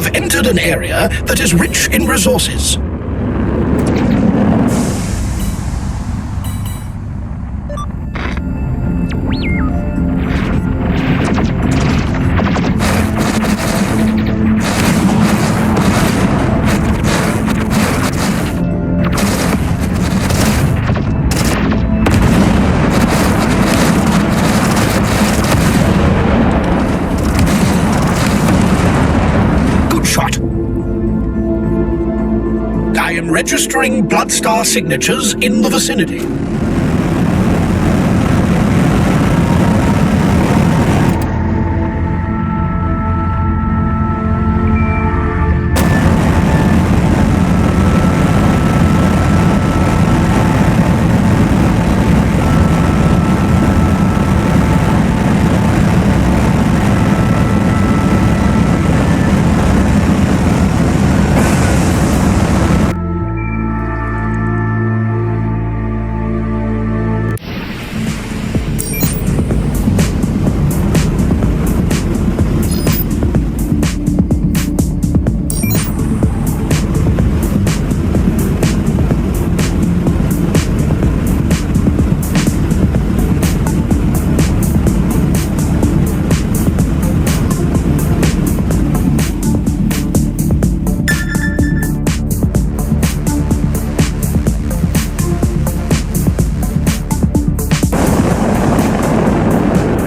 have entered an area that is rich in resources. I am registering Bloodstar signatures in the vicinity.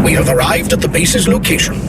We have arrived at the base's location.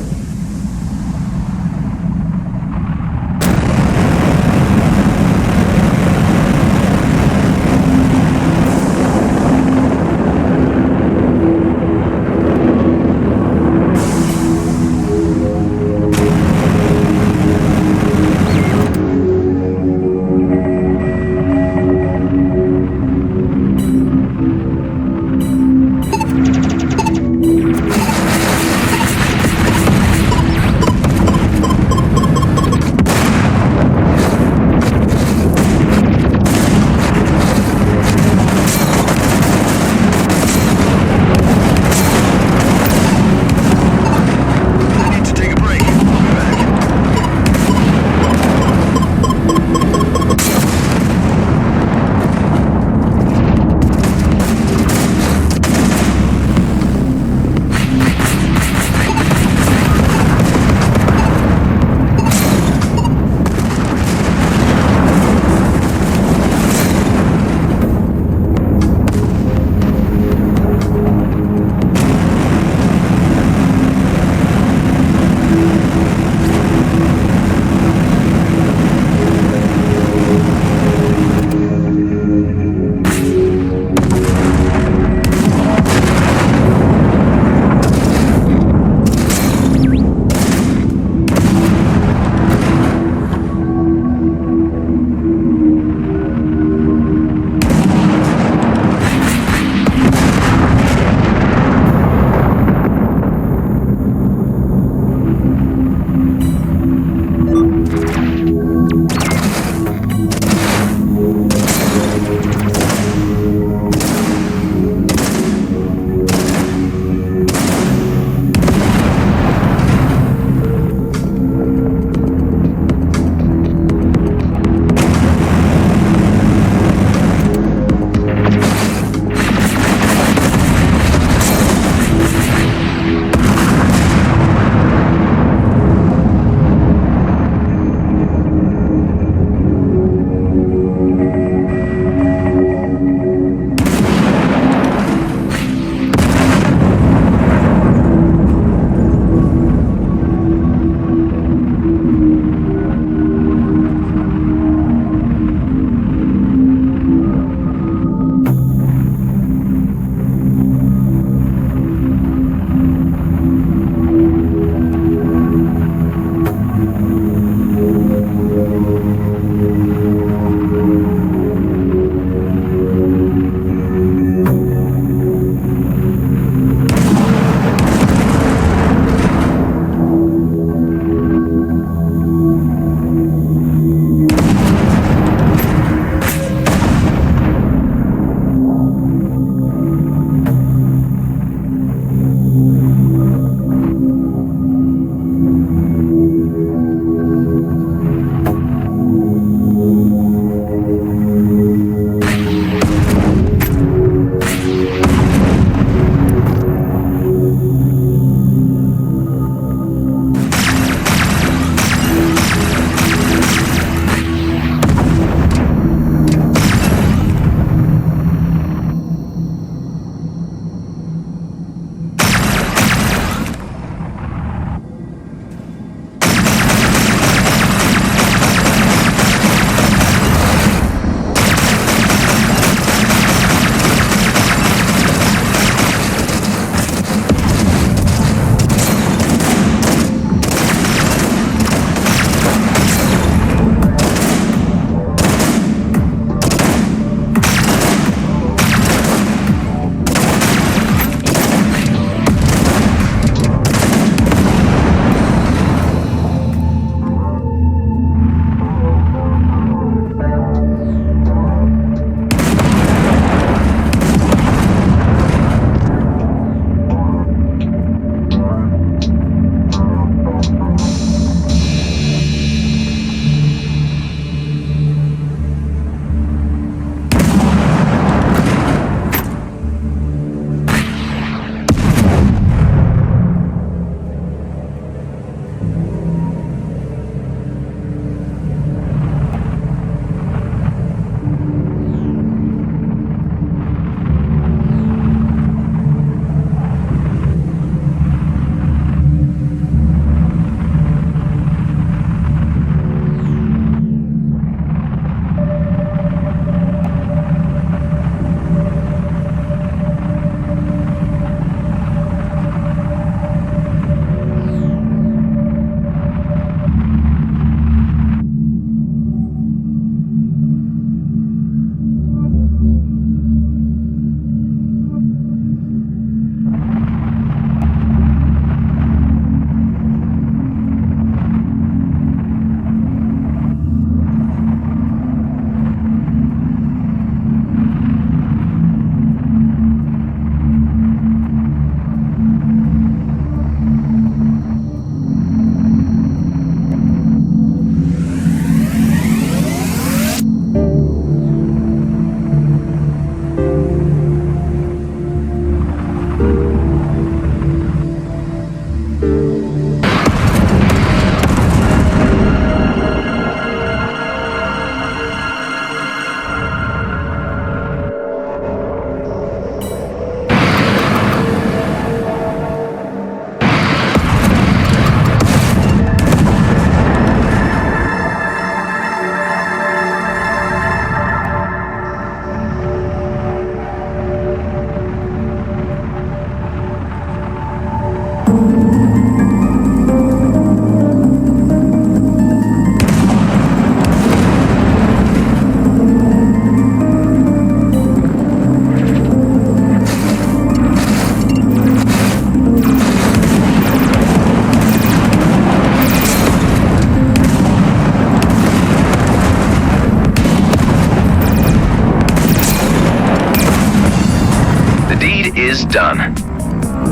is done.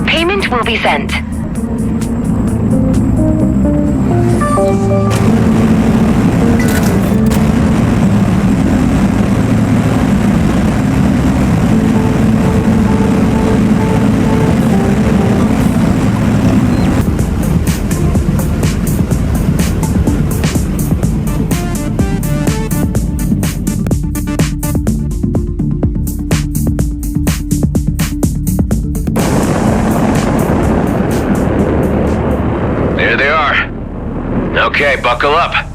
Payment will be sent. There they are. Okay, buckle up.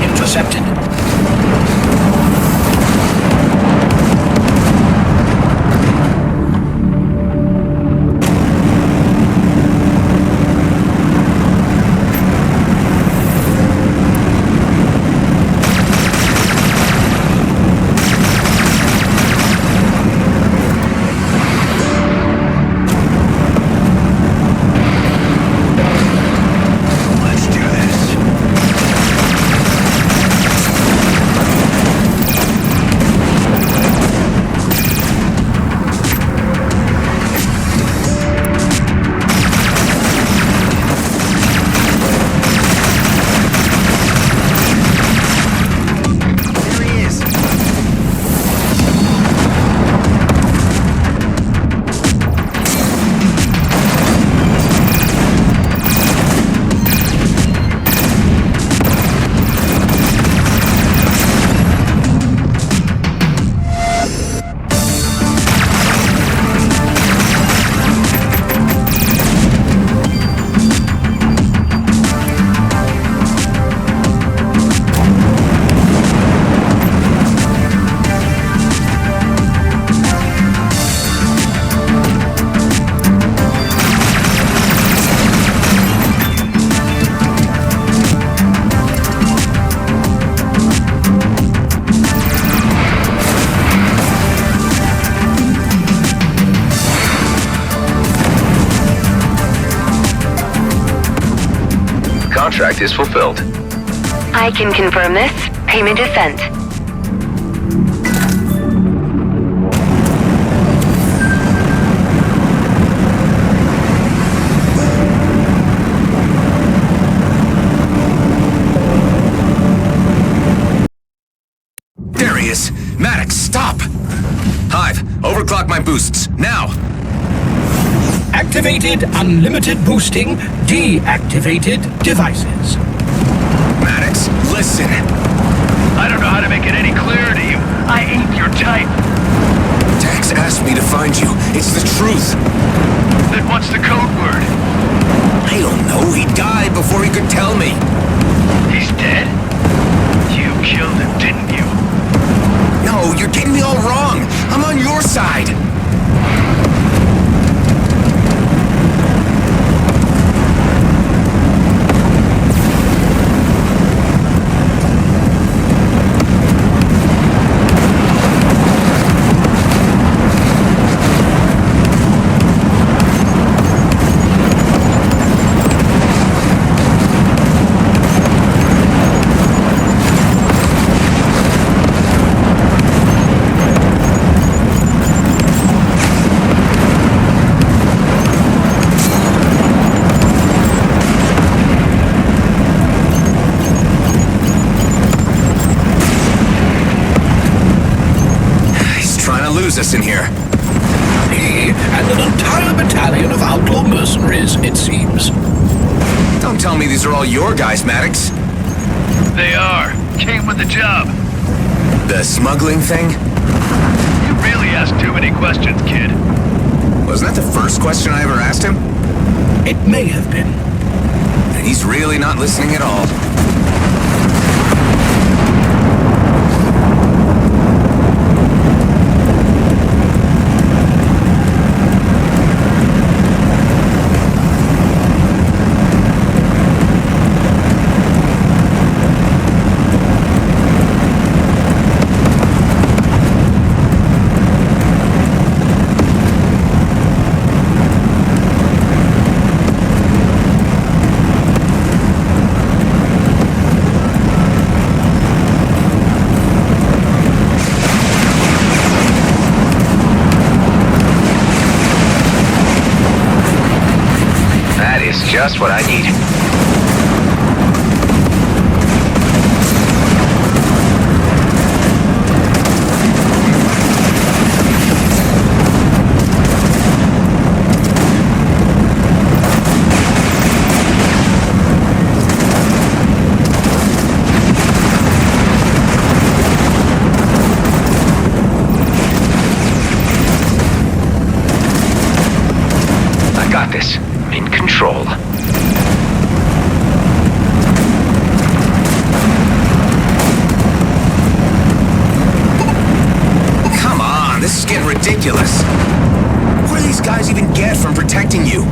Intercepted. Let's do this. There he is. Contract is fulfilled. I can confirm this. Payment is sent. There he is. Maddox, stop! Hive, overclock my boosts, now! Activated unlimited boosting. Deactivated devices. Maddox, listen! I don't know how to make it any clearer to you. I ain't your type. Dax asked me to find you. It's the truth. Then what's the code word? I don't know. He died before he could tell me. He's dead? You killed him, didn't you? No, you're getting me all wrong. I'm on your side. Lose us in here. He and an entire battalion of outlaw mercenaries, it seems. Don't tell me these are all your guys, Maddox. They are. Came with the job. The smuggling thing? You really ask too many questions, kid. Wasn't that the first question I ever asked him? It may have been. And he's really not listening at all. is just what I need. Got this. In control. Come on, this is getting ridiculous. What do these guys even get from protecting you?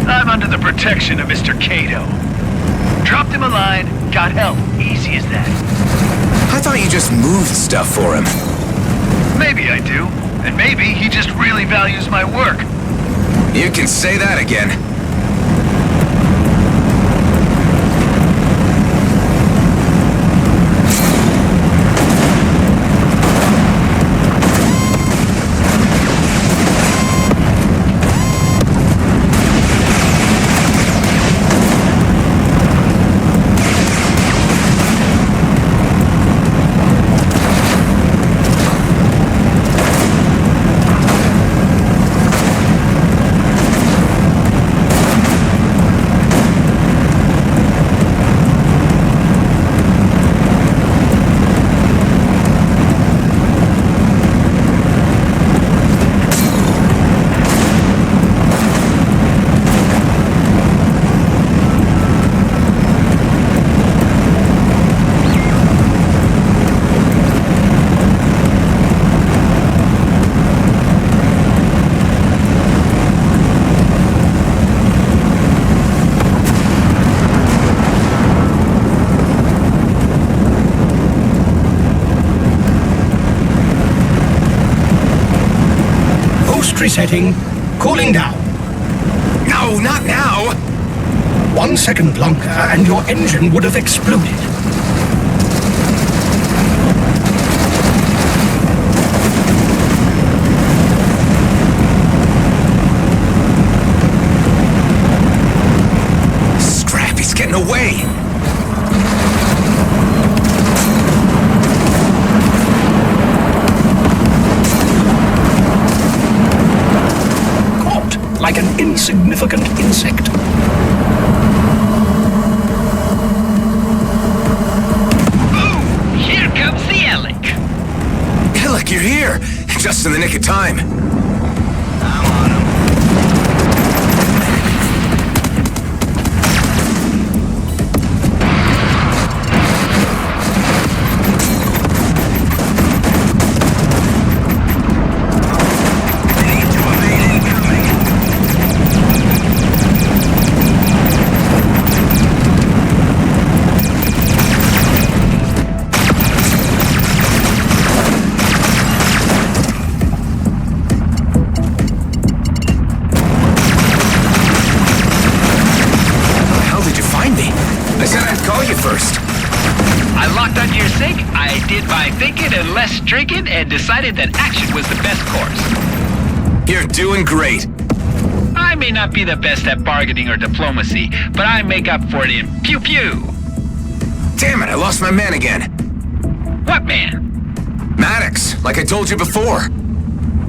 I'm under the protection of Mr. Cato. Dropped him a line, got help. Easy as that. I thought you just moved stuff for him. Maybe I do. And maybe he just really values my work. You can say that again. Resetting. Cooling down. No, not now! 1 second longer and your engine would have exploded. Scrap, he's getting away! Like an insignificant insect. Boom! Here comes the Alec. Hey, look, you're here! Just in the nick of time. I'm on him. I locked onto your sync, I did my thinking and less drinking, and decided that action was the best course. You're doing great. I may not be the best at bargaining or diplomacy, but I make up for it in pew-pew. Damn it, I lost my man again. What man? Maddox, like I told you before.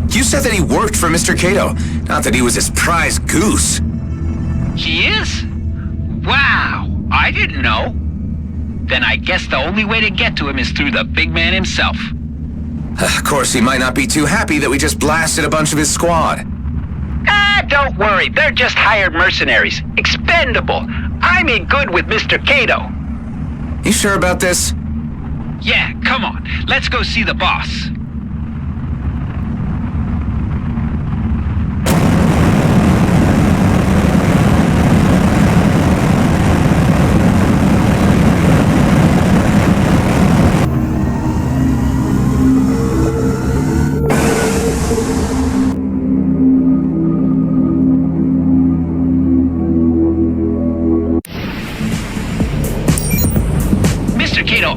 You said that he worked for Mr. Cato, not that he was his prize goose. He is? Wow, I didn't know. Then I guess the only way to get to him is through the big man himself. Of course, he might not be too happy that we just blasted a bunch of his squad. Ah, don't worry. They're just hired mercenaries. Expendable. I'm in good with Mr. Cato. You sure about this? Yeah, come on. Let's go see the boss.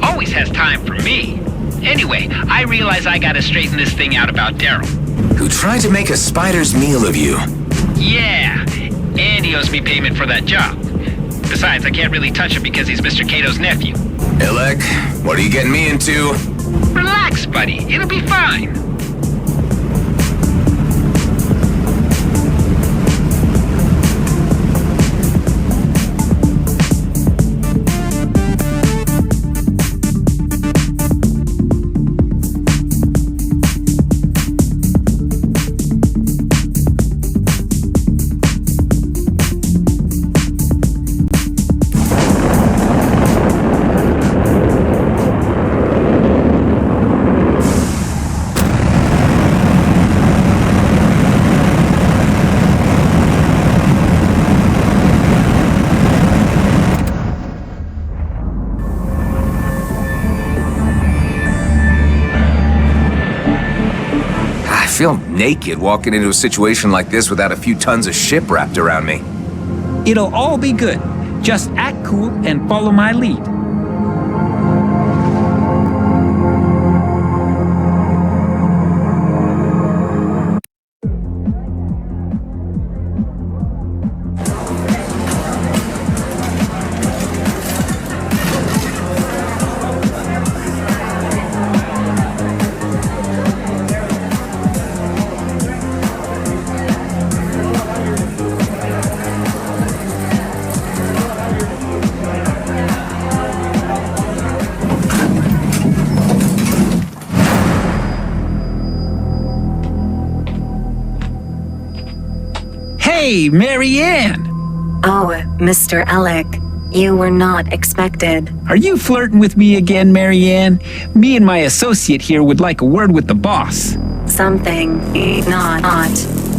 Always has time for me. Anyway, I realize I gotta straighten this thing out about Daryl. Who tried to make a spider's meal of you. Yeah. Anyway. he owes me payment for that job. Besides, I can't really touch him because he's Mr. Cato's nephew. Alec, what are you getting me into? Relax, buddy. It'll be fine. I feel naked walking into a situation like this without a few tons of shit wrapped around me. It'll all be good. Just act cool and follow my lead. Hey, Marianne! Oh, Mr. Alec, you were not expected. Are you flirting with me again, Marianne? Me and my associate here would like a word with the boss. Something not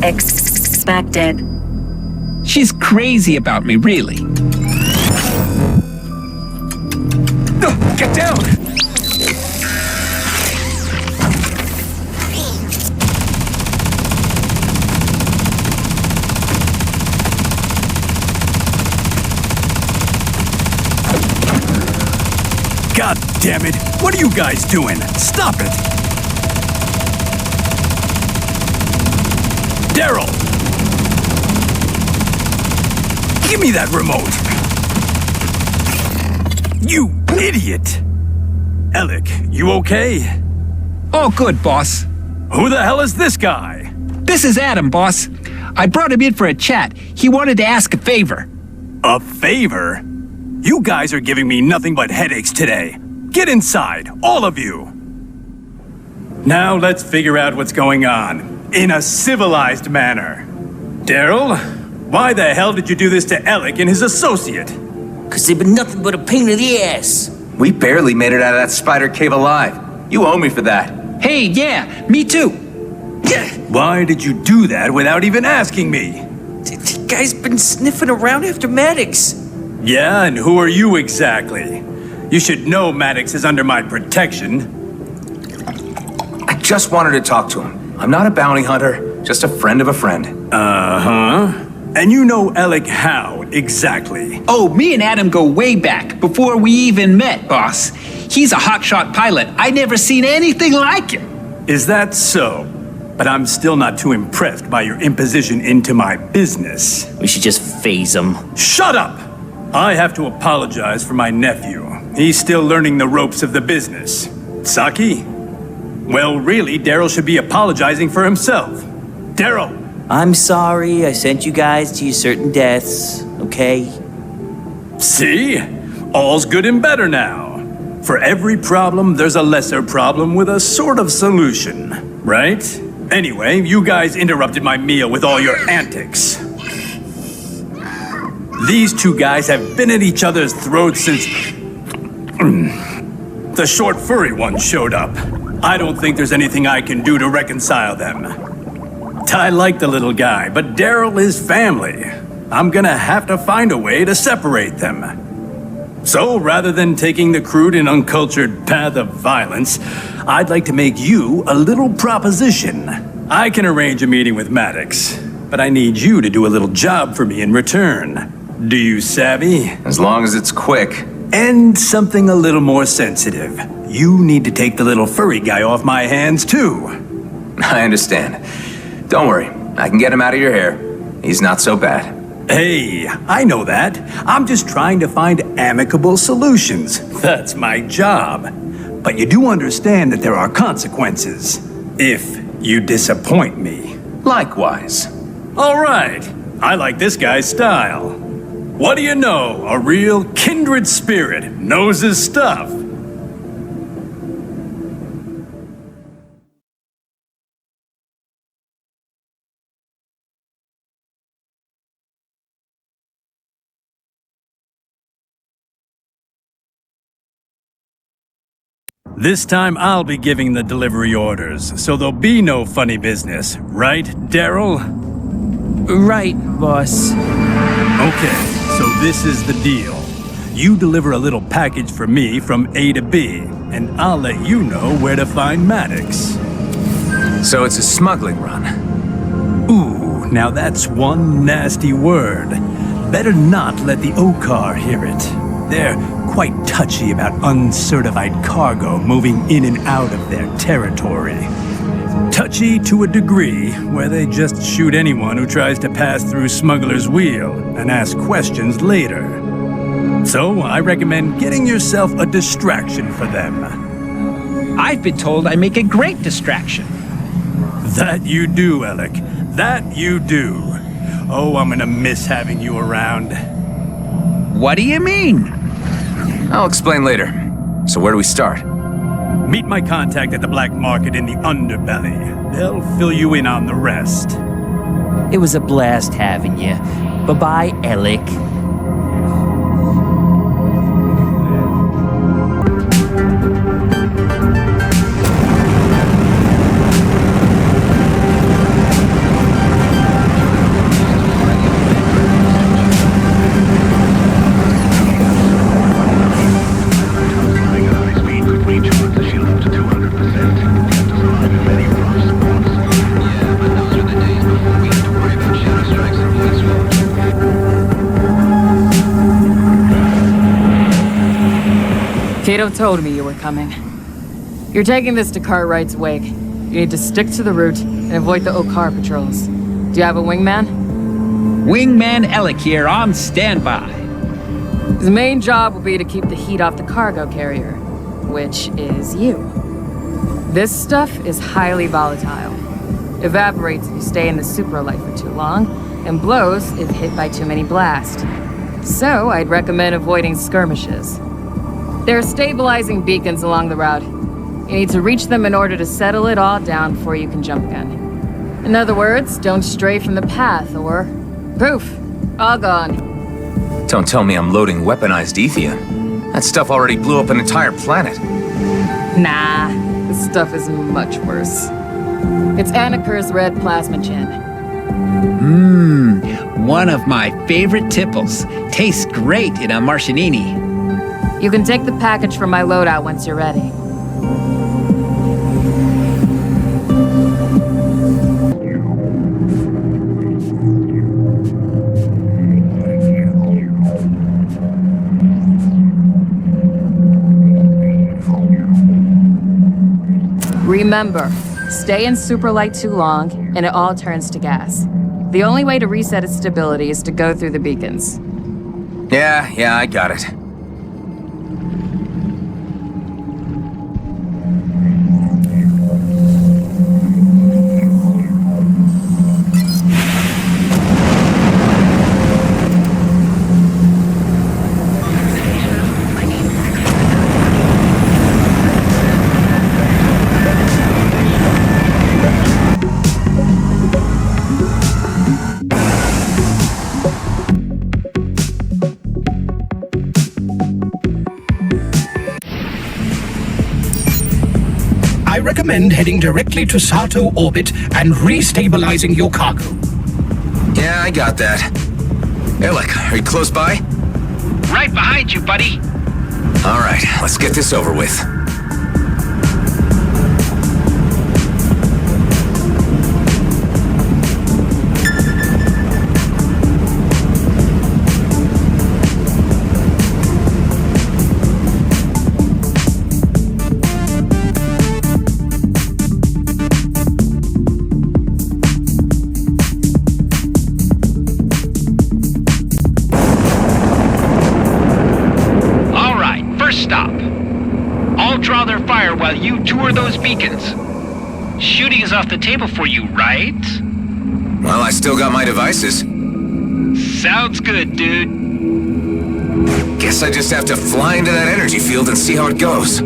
expected. She's crazy about me, really. Get down! God damn it! What are you guys doing? Stop it! Daryl! Give me that remote! You idiot! Alec, you okay? All good, boss. Who the hell is this guy? This is Adam, boss. I brought him in for a chat. He wanted to ask a favor. A favor? You guys are giving me nothing but headaches today. Get inside, all of you! Now let's figure out what's going on, in a civilized manner. Daryl, why the hell did you do this to Alec and his associate? Cause they've been nothing but a pain in the ass. We barely made it out of that spider cave alive. You owe me for that. Hey, yeah, me too. Why did you do that without even asking me? The guy's been sniffing around after Maddox. Yeah, and who are you exactly? You should know Maddox is under my protection. I just wanted to talk to him. I'm not a bounty hunter, just a friend of a friend. Uh-huh. And you know Alec how, exactly? Oh, me and Adam go way back, before we even met, boss. He's a hotshot pilot. I never seen anything like him. Is that so? But I'm still not too impressed by your imposition into my business. We should just phase him. Shut up! I have to apologize for my nephew. He's still learning the ropes of the business. Saki? Well, really, Daryl should be apologizing for himself. Daryl! I'm sorry I sent you guys to your certain deaths, okay? See? All's good and better now. For every problem, there's a lesser problem with a sort of solution, right? Anyway, you guys interrupted my meal with all your antics. These two guys have been at each other's throats since the short furry one showed up. I don't think there's anything I can do to reconcile them. I like the little guy, but Daryl is family. I'm gonna have to find a way to separate them. So, rather than taking the crude and uncultured path of violence, I'd like to make you a little proposition. I can arrange a meeting with Maddox, but I need you to do a little job for me in return. Do you savvy? As long as it's quick. And something a little more sensitive. You need to take the little furry guy off my hands, too. I understand. Don't worry, I can get him out of your hair. He's not so bad. Hey, I know that. I'm just trying to find amicable solutions. That's my job. But you do understand that there are consequences if you disappoint me. Likewise. All right. I like this guy's style. What do you know? A real kindred spirit knows his stuff. This time I'll be giving the delivery orders, so there'll be no funny business, right, Daryl? Right, boss. Okay, so this is the deal. You deliver a little package for me from A to B, and I'll let you know where to find Maddox. So it's a smuggling run. Ooh, now that's one nasty word. Better not let the O-Car hear it. They're quite touchy about uncertified cargo moving in and out of their territory. Touchy to a degree where they just shoot anyone who tries to pass through Smuggler's Wheel and ask questions later. So I recommend getting yourself a distraction for them. I've been told I make a great distraction. That you do, Alec. That you do. Oh, I'm gonna miss having you around. What do you mean? I'll explain later. So where do we start? Meet my contact at the black market in the underbelly. They'll fill you in on the rest. It was a blast having you. Bye-bye, Alec. Cato told me you were coming. You're taking this to Cartwright's wake. You need to stick to the route and avoid the Okar patrols. Do you have a wingman? Wingman Alec here on standby. His main job will be to keep the heat off the cargo carrier, which is you. This stuff is highly volatile. Evaporates if you stay in the supralight for too long, and blows if hit by too many blasts. So I'd recommend avoiding skirmishes. There are stabilizing beacons along the route. You need to reach them in order to settle it all down before you can jump gun. In other words, don't stray from the path or... poof! All gone. Don't tell me I'm loading weaponized ethium. That stuff already blew up an entire planet. Nah, this stuff is much worse. It's Anaker's red plasmagen. One of my favorite tipples. Tastes great in a Martianini. You can take the package from my loadout once you're ready. Remember, stay in superlight too long, and it all turns to gas. The only way to reset its stability is to go through the beacons. Yeah, I got it. I recommend heading directly to Sato orbit and restabilizing your cargo. Yeah, I got that. Alec, are you close by? Right behind you, buddy. All right, let's get this over with. there while you tour those beacons. Shooting is off the table for you, right? Well, I still got my devices. Sounds good, dude. Guess I just have to fly into that energy field and see how it goes.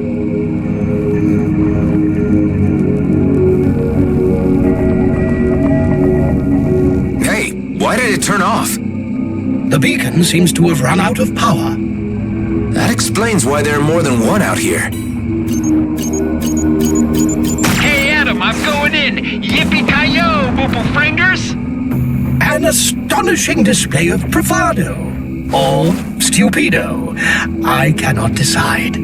Hey, why did it turn off? The beacon seems to have run out of power. That explains why there are more than one out here. Hey, Adam, I'm going in. Yippee-ki-yo, Boopal-fringers! An astonishing display of bravado. Or stupido. I cannot decide.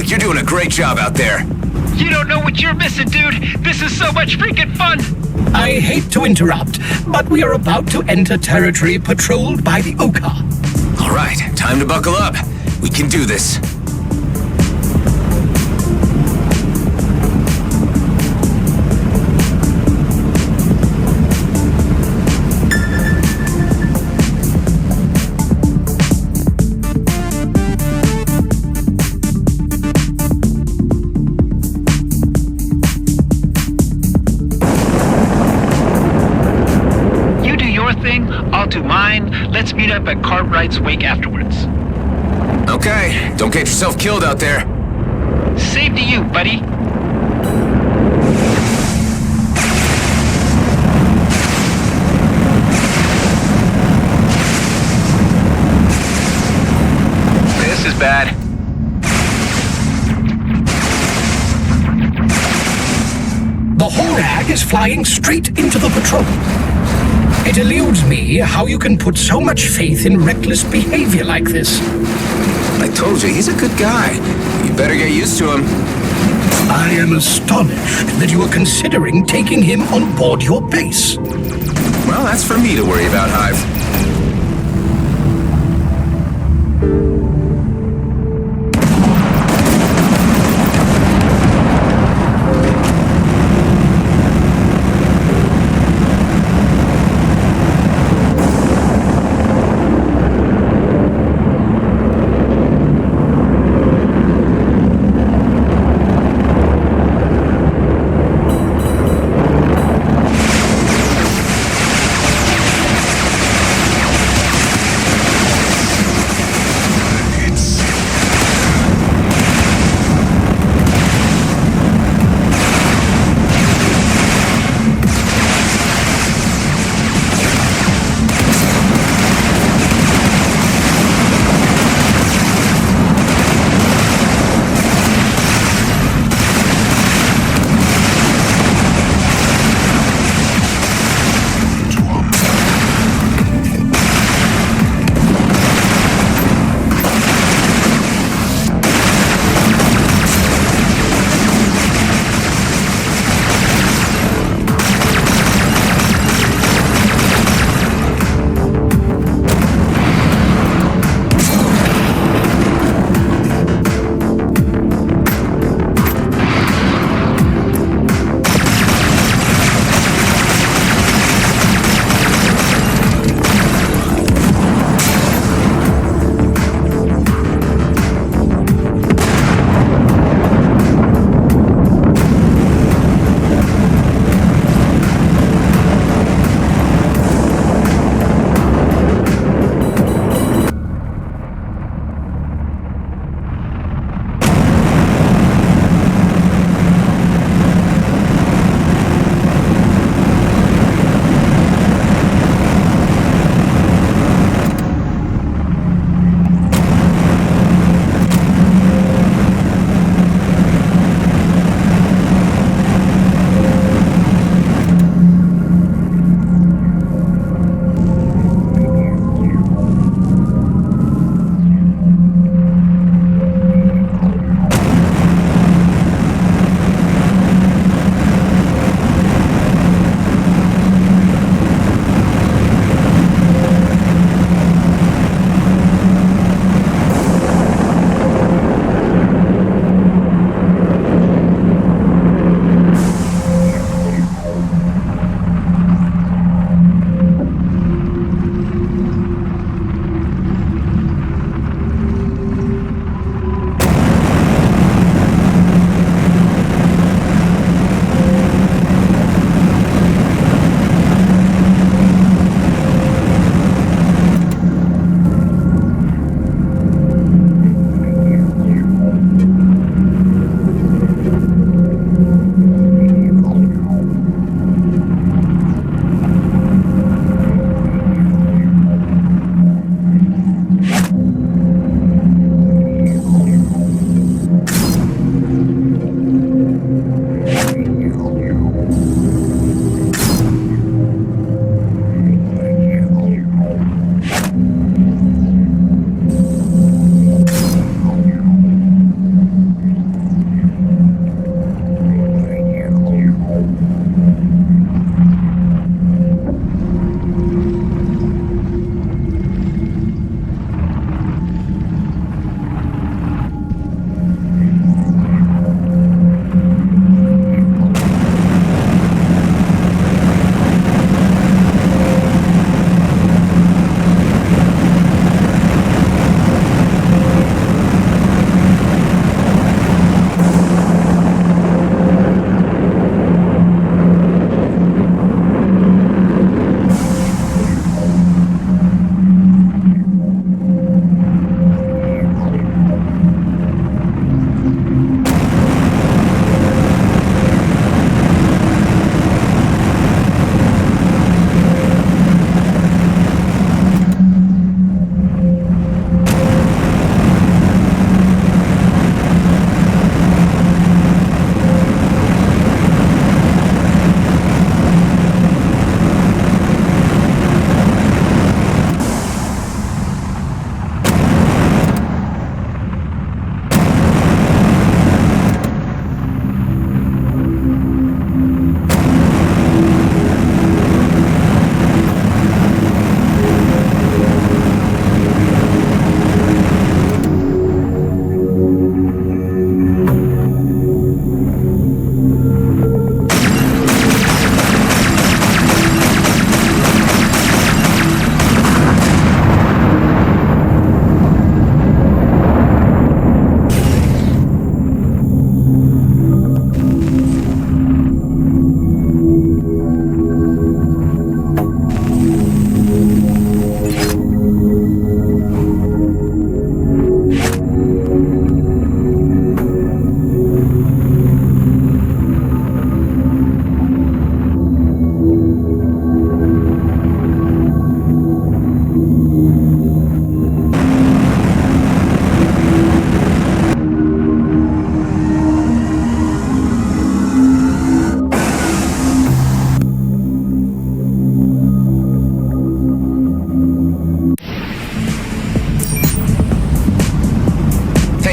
You're doing a great job out there. You don't know what you're missing, dude. This is so much freaking fun. I hate to interrupt, but we are about to enter territory patrolled by the Oka. All right, time to buckle up. We can do this. I'll do mine. Let's meet up at Cartwright's wake afterwards. Okay, don't get yourself killed out there. Same to you, buddy. This is bad. The Horag is flying straight into the patrol. It eludes me how you can put so much faith in reckless behavior like this. I I told you, he's a good guy. You better get used to him. I am astonished that you are considering taking him on board your base. Well, that's for me to worry about, Hive.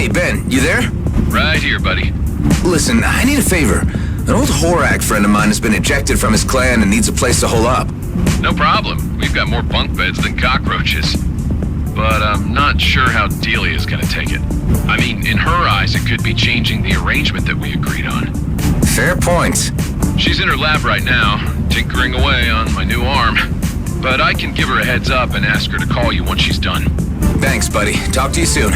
Hey, Ben, you there? Right here, buddy. Listen, I need a favor. An old Horak friend of mine has been ejected from his clan and needs a place to hole up. No problem. We've got more bunk beds than cockroaches. But I'm not sure how Delia's gonna take it. I mean, in her eyes, it could be changing the arrangement that we agreed on. Fair point. She's in her lab right now, tinkering away on my new arm. But I can give her a heads up and ask her to call you once she's done. Thanks, buddy. Talk to you soon.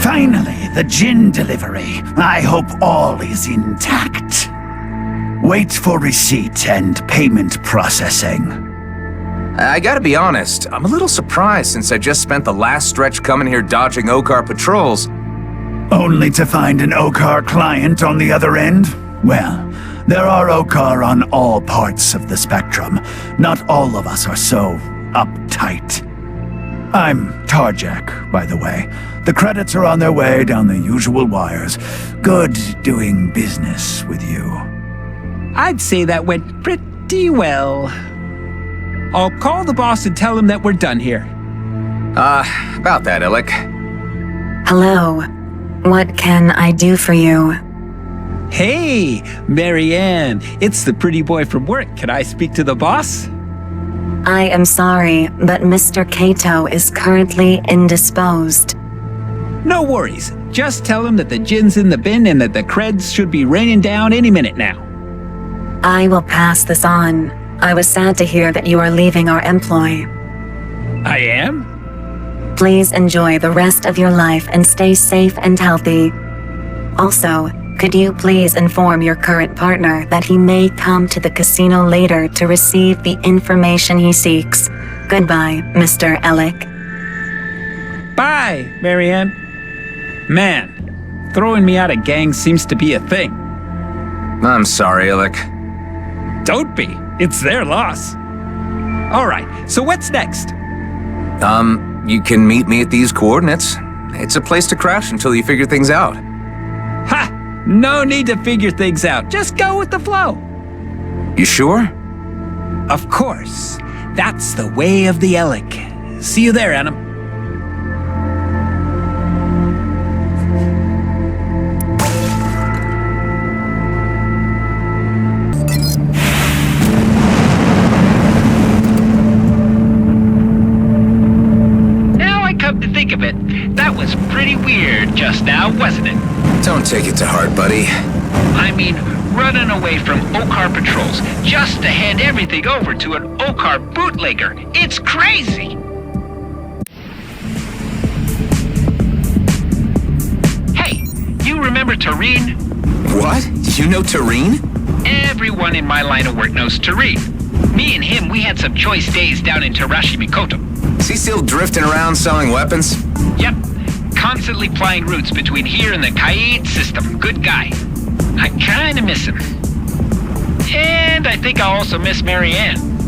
Finally, the gin delivery. I hope all is intact. Wait for receipt and payment processing. I gotta be honest, I'm a little surprised since I just spent the last stretch coming here dodging Okar patrols. Only to find an Okar client on the other end? Well, there are Okar on all parts of the spectrum. Not all of us are so uptight. I'm Tarjak, by the way. The credits are on their way down the usual wires. Good doing business with you. I'd say that went pretty well. I'll call the boss and tell him that we're done here. About that, Illick. Hello. What can I do for you? Hey, Marianne, it's the pretty boy from work. Can I speak to the boss? I am sorry, but Mr. Kato is currently indisposed. No worries. Just tell him that the gin's in the bin and that the creds should be raining down any minute now. I will pass this on. I was sad to hear that you are leaving our employ. I am? Please enjoy the rest of your life and stay safe and healthy. Also, could you please inform your current partner that he may come to the casino later to receive the information he seeks? Goodbye, Mr. Ellick. Bye, Marianne. Man, throwing me out of gangs seems to be a thing. I'm sorry, Illick. Don't be. It's their loss. All right, so what's next? You can meet me at these coordinates. It's a place to crash until you figure things out. Ha! No need to figure things out. Just go with the flow. You sure? Of course. That's the way of the Ellick. See you there, Adam. To think of it, that was pretty weird just now, wasn't it? Don't take it to heart, buddy. I mean, running away from Okar patrols just to hand everything over to an Okar bootlegger. It's crazy! Hey, you remember Tareen? What? You know Tareen? Everyone in my line of work knows Tareen. Me and him, we had some choice days down in Tarashi Mikoto. Is he still drifting around selling weapons? Yep. Constantly plying routes between here and the Kaid system. Good guy. I kinda miss him. And I think I also miss Marianne.